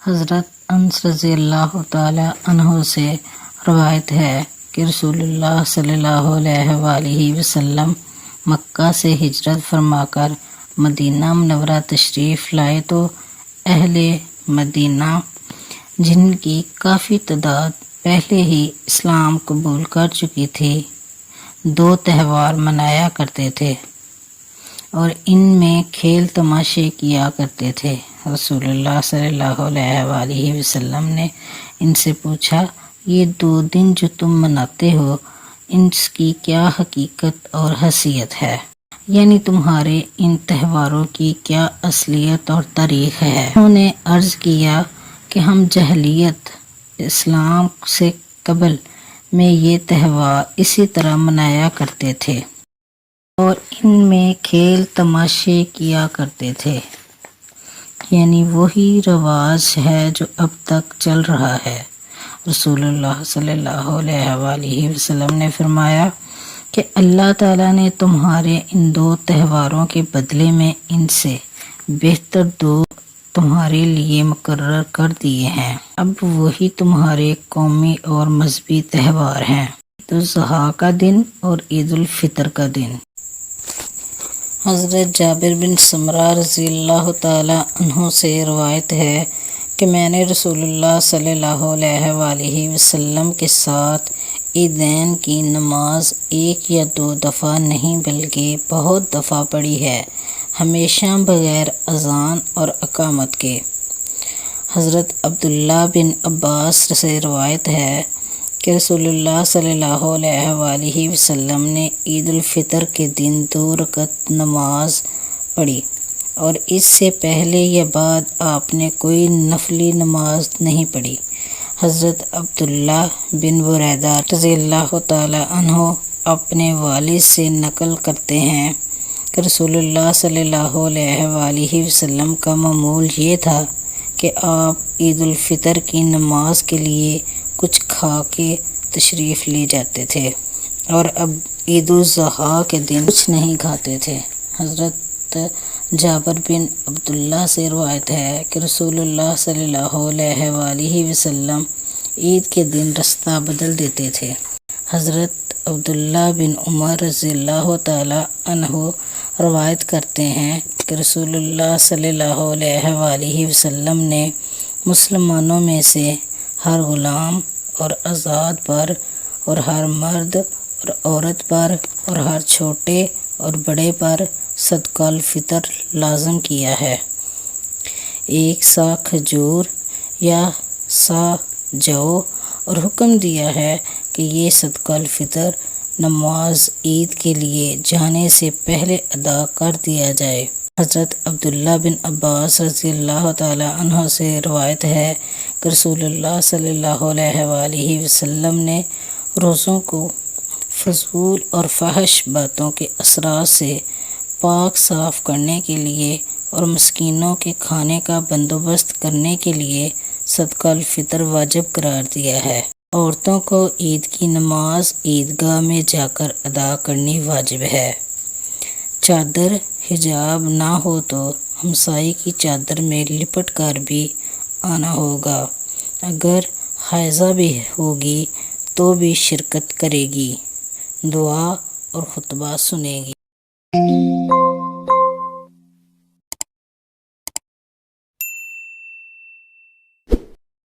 حضرت انس رضی اللہ تعالی عنہ سے روایت ہے کہ رسول اللہ صلی اللہ علیہ وآلہ وسلم مکہ سے ہجرت فرما کر مدینہ منورہ تشریف لائے تو اہل مدینہ جن کی کافی تعداد پہلے ہی اسلام قبول کر چکی تھی 2 تہوار منایا کرتے تھے اور ان میں کھیل تماشے کیا کرتے تھے۔ رسول اللہ صلی اللہ علیہ وآلہ وسلم نے ان سے پوچھا، یہ 2 دن جو تم مناتے ہو ان کی کیا حقیقت اور حیثیت ہے؟ یعنی تمہارے ان تہواروں کی کیا اصلیت اور تاریخ ہے؟ انہوں نے عرض کیا کہ ہم جاہلیت اسلام سے قبل میں یہ تہوار اسی طرح منایا کرتے تھے اور ان میں کھیل تماشے کیا کرتے تھے، یعنی وہی رواج ہے جو اب تک چل رہا ہے۔ رسول اللہ صلی اللہ علیہ وآلہ وسلم نے فرمایا کہ اللہ تعالیٰ نے تمہارے ان 2 تہواروں کے بدلے میں ان سے بہتر 2 تمہارے لیے مقرر کر دیے ہیں۔ اب وہی تمہارے قومی اور مذہبی تہوار ہیں، عید الاضحیٰ کا دن اور عید الفطر کا دن۔ حضرت جابر بن سمرہ رضی اللہ تعالی عنہ سے روایت ہے کہ میں نے رسول اللہ صلی اللہ علیہ وآلہ وسلم کے ساتھ عیدین کی نماز 1 یا 2 دفعہ نہیں بلکہ بہت دفعہ پڑھی ہے، ہمیشہ بغیر اذان اور اقامت کے۔ حضرت عبداللہ بن عباس سے روایت ہے کہ رسول اللہ صلی اللہ علیہ وآلہ وسلم نے عید الفطر کے دن 2 رکعت نماز پڑھی اور اس سے پہلے یا بعد آپ نے کوئی نفلی نماز نہیں پڑھی۔ حضرت عبداللہ بن بریدہ رضی اللہ تعالی عنہ اپنے والد سے نقل کرتے ہیں کہ رسول اللہ صلی اللہ علیہ وآلہ وسلم کا معمول یہ تھا کہ آپ عید الفطر کی نماز کے لیے کچھ کھا کے تشریف لے جاتے تھے اور اب عید الاضحیٰ کے دن کچھ نہیں کھاتے تھے۔ حضرت جابر بن عبداللہ سے روایت ہے کہ رسول اللہ صلی اللہ علیہ وآلہ وسلم عید کے دن راستہ بدل دیتے تھے۔ حضرت عبداللہ بن عمر رضی اللہ تعالی عنہ روایت کرتے ہیں کہ رسول اللہ صلی اللہ علیہ وآلہ وسلم نے مسلمانوں میں سے ہر غلام اور آزاد پر اور ہر مرد اور عورت پر اور ہر چھوٹے اور بڑے پر صدقہ الفطر لازم کیا ہے، 1 سا کھجور یا سا جو، اور حکم دیا ہے کہ یہ صدقہ الفطر نماز عید کے لیے جانے سے پہلے ادا کر دیا جائے۔ حضرت عبداللہ بن عباس رضی اللہ تعالی عنہ سے روایت ہے کہ رسول اللہ صلی اللہ علیہ وآلہ وسلم نے روزوں کو فضول اور فحش باتوں کے اثرات سے پاک صاف کرنے کے لیے اور مسکینوں کے کھانے کا بندوبست کرنے کے لیے صدقہ الفطر واجب قرار دیا ہے۔ عورتوں کو عید کی نماز عیدگاہ میں جا کر ادا کرنی واجب ہے۔ چادر حجاب نہ ہو تو ہمسائے کی چادر میں لپٹ کر بھی آنا ہوگا، اگر حائضہ بھی ہوگی تو بھی شرکت کرے گی، دعا اور خطبہ سنے گی۔